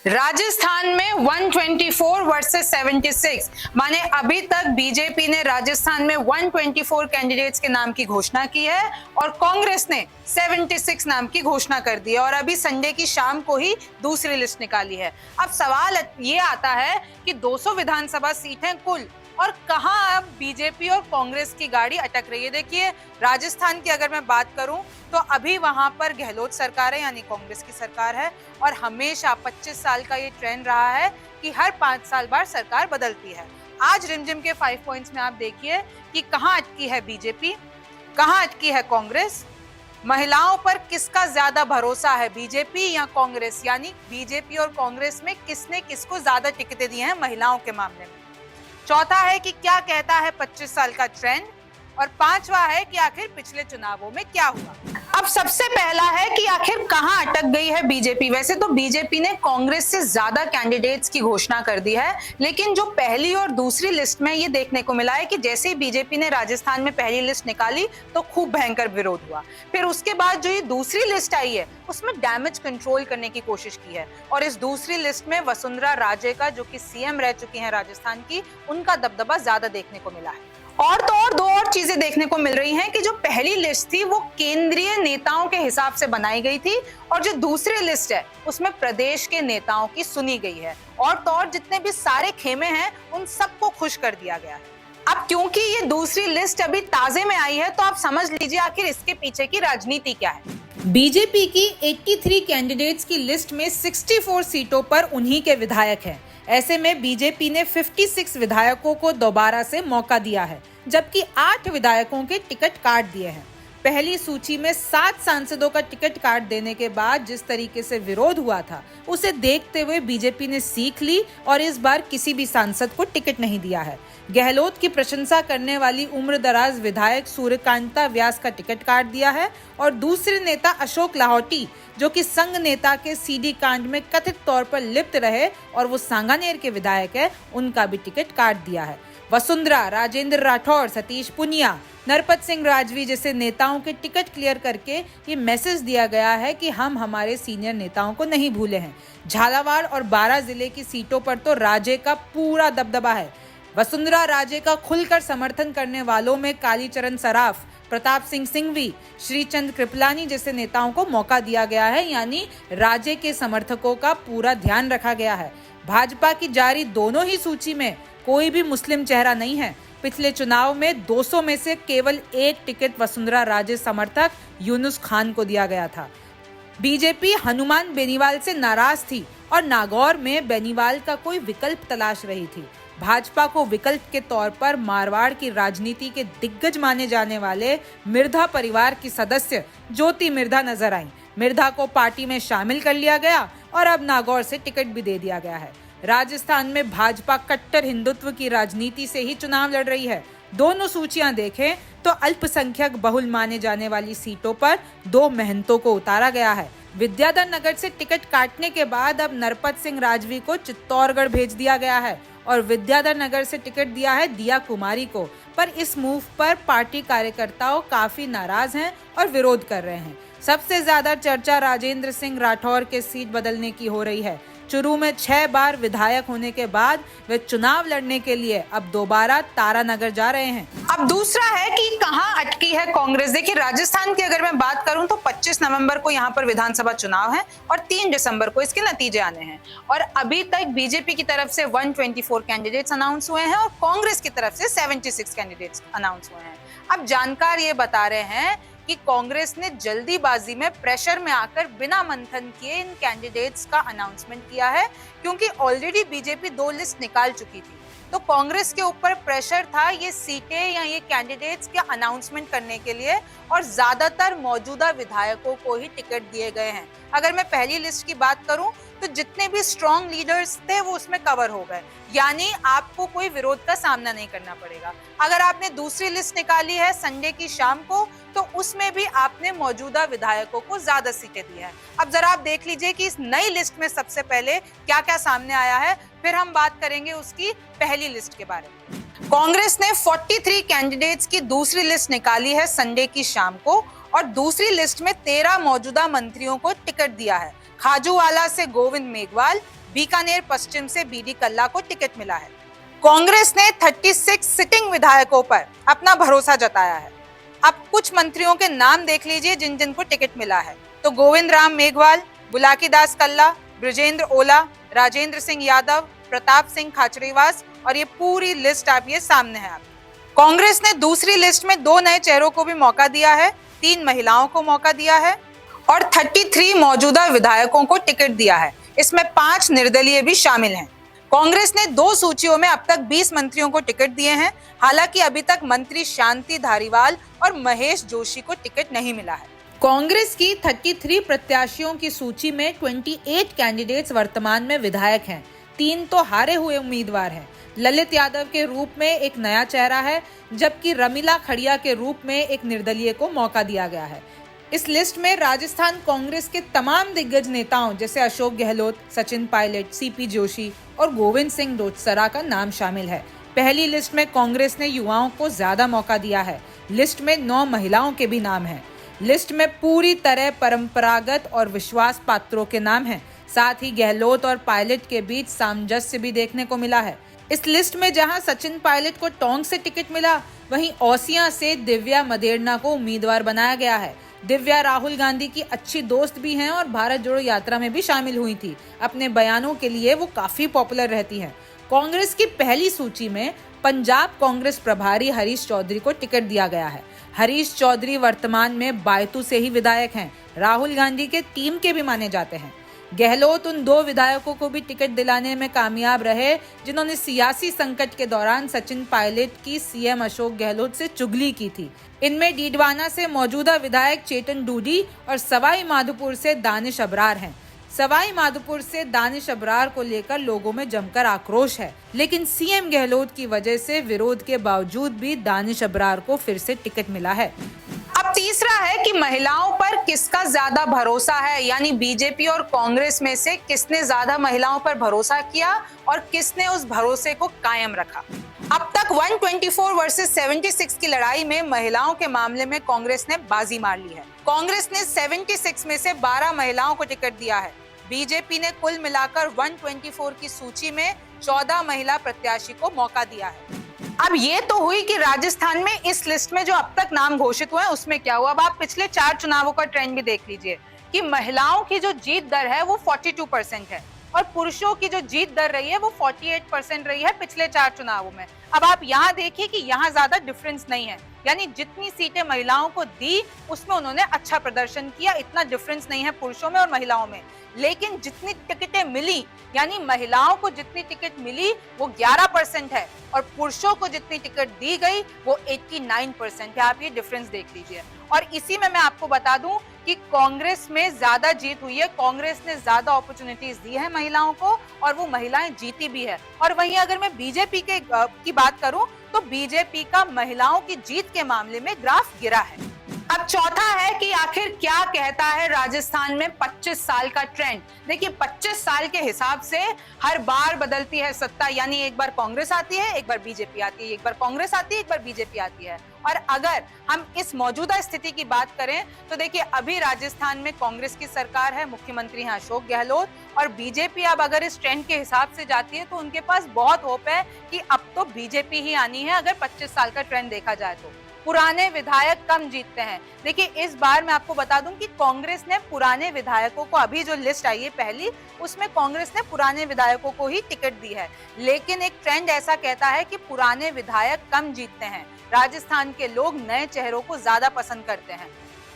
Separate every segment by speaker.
Speaker 1: राजस्थान में 124 वर्सेस 76, माने अभी तक बीजेपी ने राजस्थान में 124 कैंडिडेट्स के नाम की घोषणा की है और कांग्रेस ने 76 नाम की घोषणा कर दी है और अभी संडे की शाम को ही दूसरी लिस्ट निकाली है। अब सवाल ये आता है कि 200 विधानसभा सीटें कुल, और कहां अब बीजेपी और कांग्रेस की गाड़ी अटक रही है। देखिए, राजस्थान की अगर मैं बात करूं तो अभी वहां पर गहलोत सरकार है, यानी कांग्रेस की सरकार है, और हमेशा 25 साल का ये ट्रेंड रहा है कि हर 5 साल बाद सरकार बदलती है। आज रिमझिम के 5 पॉइंट्स में आप देखिए कि कहां अटकी है बीजेपी, कहां अटकी है कांग्रेस, महिलाओं पर किसका ज्यादा भरोसा है, बीजेपी या कांग्रेस, यानी बीजेपी और कांग्रेस में किसने किसको ज्यादा टिकटें दी हैं महिलाओं के मामले में। चौथा है कि क्या कहता है 25 साल का ट्रेंड, और पांचवा है कि आखिर पिछले चुनावों में क्या हुआ। अब सबसे पहला है कि आखिर कहां अटक गई है बीजेपी। वैसे तो बीजेपी ने कांग्रेस से ज्यादा कैंडिडेट्स की घोषणा कर दी है, लेकिन जो पहली और दूसरी लिस्ट में ये देखने को मिला है कि जैसे ही बीजेपी ने राजस्थान में पहली लिस्ट निकाली तो खूब भयंकर विरोध हुआ। फिर उसके बाद जो ये दूसरी लिस्ट आई है उसमें डैमेज कंट्रोल करने की कोशिश की है, और इस दूसरी लिस्ट में वसुंधरा राजे का, जो कि सीएम रह चुकी हैं राजस्थान की, उनका दबदबा ज्यादा देखने को मिला है। और तो और दो और चीजें देखने को मिल रही हैं कि जो पहली लिस्ट थी वो केंद्रीय नेताओं के हिसाब से बनाई गई थी, और जो दूसरी लिस्ट है उसमें प्रदेश के नेताओं की सुनी गई है, और तो और जितने भी सारे खेमे हैं उन सबको खुश कर दिया गया है। अब क्योंकि ये दूसरी लिस्ट अभी ताजे में आई है तो आप समझ लीजिए आखिर इसके पीछे की राजनीति क्या है।
Speaker 2: बीजेपी की 83 कैंडिडेट्स की लिस्ट में 64 सीटों पर उन्हीं के विधायक हैं। ऐसे में बीजेपी ने 56 विधायकों को दोबारा से मौका दिया है, जबकि 8 विधायकों के टिकट काट दिए हैं। पहली सूची में 7 सांसदों का टिकट काट देने के बाद जिस तरीके से विरोध हुआ था, उसे देखते हुए बीजेपी ने सीख ली और इस बार किसी भी सांसद को टिकट नहीं दिया है। गहलोत की प्रशंसा करने वाली उम्रदराज विधायक सूर्यकांता व्यास का टिकट काट दिया है, और दूसरे नेता अशोक लाहौटी, जो कि संघ नेता के सीडी कांड में कथित तौर पर लिप्त रहे और वो सांगानेर के विधायक है, उनका भी टिकट काट दिया है। वसुंधरा, राजेंद्र राठौर, सतीश पुनिया, नरपत सिंह राजवी जैसे नेताओं के टिकट क्लियर करके ये मैसेज दिया गया है कि हम हमारे सीनियर नेताओं को नहीं भूले हैं। झालावाड़ और बारां जिले की सीटों पर तो राजे का पूरा दबदबा है। वसुंधरा राजे का खुलकर समर्थन करने वालों में कालीचरण सराफ, प्रताप सिंह सिंघवी, श्रीचंद कृपलानी जैसे नेताओं को मौका दिया गया है, यानी राजे के समर्थकों का पूरा ध्यान रखा गया है। भाजपा की जारी दोनों ही सूची में कोई भी मुस्लिम चेहरा नहीं है। पिछले चुनाव में 200 में से केवल 1 टिकट वसुंधरा राजे समर्थक यूनुस खान को दिया गया था। बीजेपी हनुमान बेनीवाल से नाराज थी और नागौर में बेनीवाल का कोई विकल्प तलाश रही थी। भाजपा को विकल्प के तौर पर मारवाड़ की राजनीति के दिग्गज माने जाने वाले मिर्धा परिवार की सदस्य ज्योति मिर्धा नजर आई। मिर्धा को पार्टी में शामिल कर लिया गया और अब नागौर से टिकट भी दे दिया गया है। राजस्थान में भाजपा कट्टर हिंदुत्व की राजनीति से ही चुनाव लड़ रही है। दोनों सूचियां देखें तो अल्पसंख्यक बहुल माने जाने वाली सीटों पर 2 महंतों को उतारा गया है। विद्याधर नगर से टिकट काटने के बाद अब नरपत सिंह राजवी को चित्तौड़गढ़ भेज दिया गया है और विद्याधर नगर से टिकट दिया है दिया कुमारी को। पर इस मूव पर पार्टी कार्यकर्ताओं काफी नाराज हैं और विरोध कर रहे हैं। सबसे ज्यादा चर्चा राजेंद्र सिंह राठौर के सीट बदलने की हो रही है। चुरू में 6 बार विधायक होने के बाद वे चुनाव लड़ने के लिए अब दोबारा तारानगर जा रहे हैं।
Speaker 1: अब दूसरा है कि कहां अटकी है कांग्रेस। देखिए, राजस्थान की अगर मैं बात करूं तो 25 नवंबर को यहां पर विधानसभा चुनाव है और 3 दिसंबर को इसके नतीजे आने हैं, और अभी तक बीजेपी की तरफ से 124 कैंडिडेट्स अनाउंस हुए हैं और कांग्रेस की तरफ से 76 कैंडिडेट्स अनाउंस हुए हैं। अब जानकार ये बता रहे हैं कि कांग्रेस ने जल्दीबाजी में प्रेशर में आकर बिना मंथन किए इन कैंडिडेट्स का अनाउंसमेंट किया है, क्योंकि ऑलरेडी बीजेपी 2 लिस्ट निकाल चुकी थी। तो कांग्रेस के ऊपर प्रेशर था ये सीटें या ये कैंडिडेट्स के अनाउंसमेंट करने के लिए, और ज्यादातर मौजूदा विधायकों को ही टिकट दिए गए हैं। अगर मैं पहली लिस्ट की बात करूं तो जितने भी स्ट्रॉन्ग लीडर्स थे वो उसमें कवर हो गए, यानी आपको कोई विरोध का सामना नहीं करना पड़ेगा। अगर आपने दूसरी लिस्ट निकाली है संडे की शाम को तो उसमें भी आपने मौजूदा विधायकों को ज्यादा सीटें दी हैं। अब जरा आप देख लीजिए कि इस नई लिस्ट में सबसे पहले क्या क्या सामने आया है, फिर हम बात करेंगे उसकी पहली लिस्ट के बारे में। कांग्रेस ने 43 कैंडिडेट्स की दूसरी लिस्ट निकाली है संडे की शाम को, और दूसरी लिस्ट में 13 मौजूदा मंत्रियों को टिकट दिया है। खाजूवाला से गोविंद मेघवाल, बीकानेर पश्चिम से बीडी कल्ला को टिकट मिला है। कांग्रेस ने 36 सिटिंग विधायकों पर अपना भरोसा जताया है। अब कुछ मंत्रियों के नाम देख लीजिए जिन जिन को टिकट मिला है। तो गोविंद राम मेघवाल, बुलाकीदास कल्ला, ब्रजेंद्र ओला, राजेंद्र सिंह यादव, प्रताप सिंह खाचरीवास, और ये पूरी लिस्ट आप ये सामने है। आप कांग्रेस ने दूसरी लिस्ट में 2 नए चेहरों को भी मौका दिया है, 3 महिलाओं को मौका दिया है और 33 मौजूदा विधायकों को टिकट दिया है। इसमें 5 निर्दलीय भी शामिल हैं। कांग्रेस ने 2 सूचियों में अब तक 20 मंत्रियों को टिकट दिए हैं। हालांकि अभी तक मंत्री शांति धारीवाल और महेश जोशी को टिकट नहीं मिला है।
Speaker 2: कांग्रेस की 33 प्रत्याशियों की सूची में 28 कैंडिडेट्स वर्तमान में विधायक हैं। 3 तो हारे हुए उम्मीदवार हैं। ललित यादव के रूप में एक नया चेहरा है, जबकि रमीला खड़िया के रूप में एक निर्दलीय को मौका दिया गया है। इस लिस्ट में राजस्थान कांग्रेस के तमाम दिग्गज नेताओं जैसे अशोक गहलोत, सचिन पायलट, सीपी जोशी और गोविंद सिंह डोटासरा का नाम शामिल है। पहली लिस्ट में कांग्रेस ने युवाओं को ज्यादा मौका दिया है। लिस्ट में 9 महिलाओं के भी नाम हैं। लिस्ट में पूरी तरह परंपरागत और विश्वास पात्रों के नाम हैं। साथ ही गहलोत और पायलट के बीच सामंजस्य भी देखने को मिला है। इस लिस्ट में जहां सचिन पायलट को टोंक से टिकट मिला, वहीं ओसियां से दिव्या मदेरना को उम्मीदवार बनाया गया है। दिव्या राहुल गांधी की अच्छी दोस्त भी हैं और भारत जोड़ो यात्रा में भी शामिल हुई थी। अपने बयानों के लिए वो काफी पॉपुलर रहती हैं। कांग्रेस की पहली सूची में पंजाब कांग्रेस प्रभारी हरीश चौधरी को टिकट दिया गया है। हरीश चौधरी वर्तमान में बायतू से ही विधायक हैं। राहुल गांधी के टीम के भी माने जाते हैं। गहलोत उन 2 विधायकों को भी टिकट दिलाने में कामयाब रहे जिन्होंने सियासी संकट के दौरान सचिन पायलट की सीएम अशोक गहलोत से चुगली की थी। इनमें डीडवाना से मौजूदा विधायक चेतन डूडी और सवाई माधोपुर से दानिश अबरार हैं। सवाई माधोपुर से दानिश अबरार को लेकर लोगों में जमकर आक्रोश है, लेकिन सीएम गहलोत की वजह से विरोध के बावजूद भी दानिश अबरार को फिर से टिकट मिला है।
Speaker 1: अब तीसरा है कि महिलाओं पर किसका ज्यादा भरोसा है, यानी बीजेपी और कांग्रेस में से किसने ज्यादा महिलाओं पर भरोसा किया और किसने उस भरोसे को कायम रखा। अब तक 124 वर्सेस 76 की लड़ाई में महिलाओं के मामले में कांग्रेस ने बाजी मार ली है। कांग्रेस ने 76 में से 12 महिलाओं को टिकट दिया है। बीजेपी ने कुल मिलाकर 124 की सूची में 14 महिला प्रत्याशी को मौका दिया है। अब ये तो हुई कि राजस्थान में इस लिस्ट में जो अब तक नाम घोषित हुए हैं उसमें क्या हुआ। अब आप पिछले 4 चुनावों का ट्रेंड भी देख लीजिए कि महिलाओं की जो जीत दर है वो 42% है और पुरुषों की जो जीत दर रही है वो 48% रही है पिछले 4 चुनावों में। अब आप यहाँ देखिए कि यहाँ ज्यादा डिफरेंस नहीं है, यानी जितनी सीटें महिलाओं को दी उसमें उन्होंने अच्छा प्रदर्शन किया, इतना डिफरेंस नहीं है पुरुषों में और महिलाओं में। लेकिन जितनी टिकटें मिली, यानी महिलाओं को जितनी टिकट मिली वो 11% है और पुरुषों को जितनी टिकट दी गई वो 89% है। आप ये डिफरेंस देख लीजिए। और इसी में मैं आपको बता दूं कि कांग्रेस में ज्यादा जीत हुई है। कांग्रेस ने ज्यादा अपॉर्चुनिटीज दी है महिलाओं को और वो महिलाएं जीती भी है। और वहीं अगर मैं बीजेपी की बात करूं तो बीजेपी का महिलाओं की जीत के मामले में ग्राफ गिरा है। अब चौथा है कि आखिर क्या कहता है राजस्थान में 25 साल का ट्रेंड। देखिए 25 साल के हिसाब से हर बार बदलती है सत्ता, यानी एक बार कांग्रेस आती है, एक बार बीजेपी आती है, एक बार कांग्रेस आती है, एक बार बीजेपी आती है। और अगर हम इस मौजूदा स्थिति की बात करें तो देखिए अभी राजस्थान में कांग्रेस की सरकार है, मुख्यमंत्री हैं अशोक गहलोत, और बीजेपी अब अगर इस ट्रेंड के हिसाब से जाती है तो उनके पास बहुत होप है कि अब तो बीजेपी ही आनी है अगर 25 साल का ट्रेंड देखा जाए तो। पुराने विधायक कम जीतते हैं। देखिए इस बार मैं आपको बता दूं कि कांग्रेस ने पुराने विधायकों को, अभी जो लिस्ट आई है पहली, उसमें कांग्रेस ने पुराने विधायकों को ही टिकट दी है। लेकिन एक ट्रेंड ऐसा कहता है कि पुराने विधायक कम जीतते हैं। राजस्थान के लोग नए चेहरों को ज्यादा पसंद करते हैं।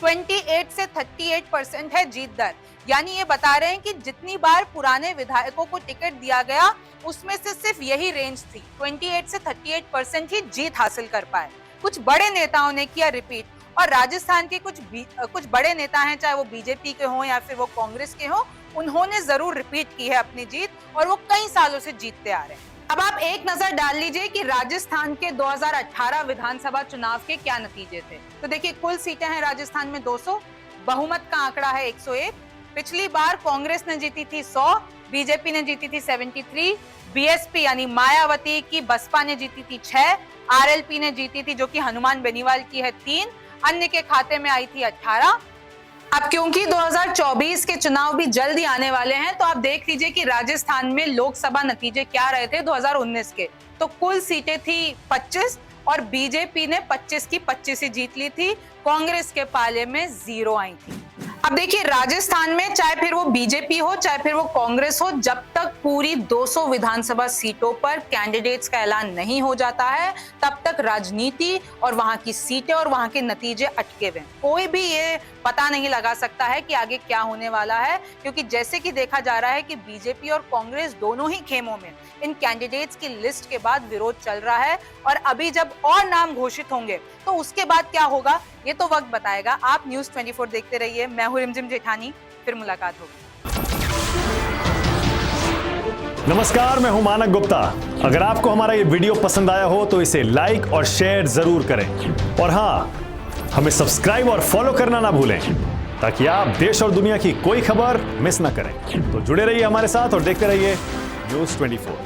Speaker 1: 28 से 38% है जीत दर, यानी ये बता रहे हैं कि जितनी बार पुराने विधायकों को टिकट दिया गया उसमें से सिर्फ यही रेंज थी, 28 से 38% ही जीत हासिल कर पाए। कुछ बड़े नेताओं ने किया रिपीट, और राजस्थान के कुछ बड़े नेता हैं, चाहे वो बीजेपी के हों या फिर वो कांग्रेस के हों, उन्होंने जरूर रिपीट की है अपनी जीत और वो कई सालों से जीतते आ रहे हैं। अब आप एक नजर डाल लीजिए कि राजस्थान के 2018 विधानसभा चुनाव के क्या नतीजे थे। तो देखिए कुल सीटें हैं राजस्थान में 200, बहुमत का आंकड़ा है 101। पिछली बार कांग्रेस ने जीती थी 100, बीजेपी ने जीती थी 73, बीएसपी यानी मायावती की बसपा ने जीती थी 6, आरएलपी ने जीती थी जो कि हनुमान बेनीवाल की है 3, अन्य के खाते में आई थी 18। अब क्योंकि 2024 के चुनाव भी जल्द ही आने वाले हैं, तो आप देख लीजिए कि राजस्थान में लोकसभा नतीजे क्या रहे थे 2019 के। तो कुल सीटें थी 25 और बीजेपी ने 25 की 25 ही जीत ली थी। कांग्रेस के पाले में 0 आई थी। अब देखिए, राजस्थान में चाहे फिर वो बीजेपी हो चाहे फिर वो कांग्रेस हो, जब तक पूरी 200 विधानसभा सीटों पर कैंडिडेट्स का ऐलान नहीं हो जाता है, तब तक राजनीति और वहां की सीटें और वहां के नतीजे अटके हुए। कोई भी ये पता नहीं लगा सकता है कि आगे क्या होने वाला है, क्योंकि जैसे कि देखा जा रहा है कि बीजेपी और कांग्रेस दोनों ही खेमों में इन कैंडिडेट्स की लिस्ट के बाद विरोध चल रहा है। और अभी जब और नाम घोषित होंगे तो उसके बाद क्या होगा, ये तो वक्त बताएगा। आप न्यूज़ 24 देखते रहिए। मैं हूं रिमझिम जेठानी, फिर मुलाकात होगी।
Speaker 3: नमस्कार, मैं हूं मानक गुप्ता। अगर आपको हमारा ये वीडियो पसंद आया हो तो इसे लाइक और शेयर जरूर करें। और हां, हमें सब्सक्राइब और फॉलो करना ना भूलें, ताकि आप देश और दुनिया की कोई खबर मिस ना करें। तो जुड़े रहिए हमारे साथ और देखते रहिए न्यूज़ 24।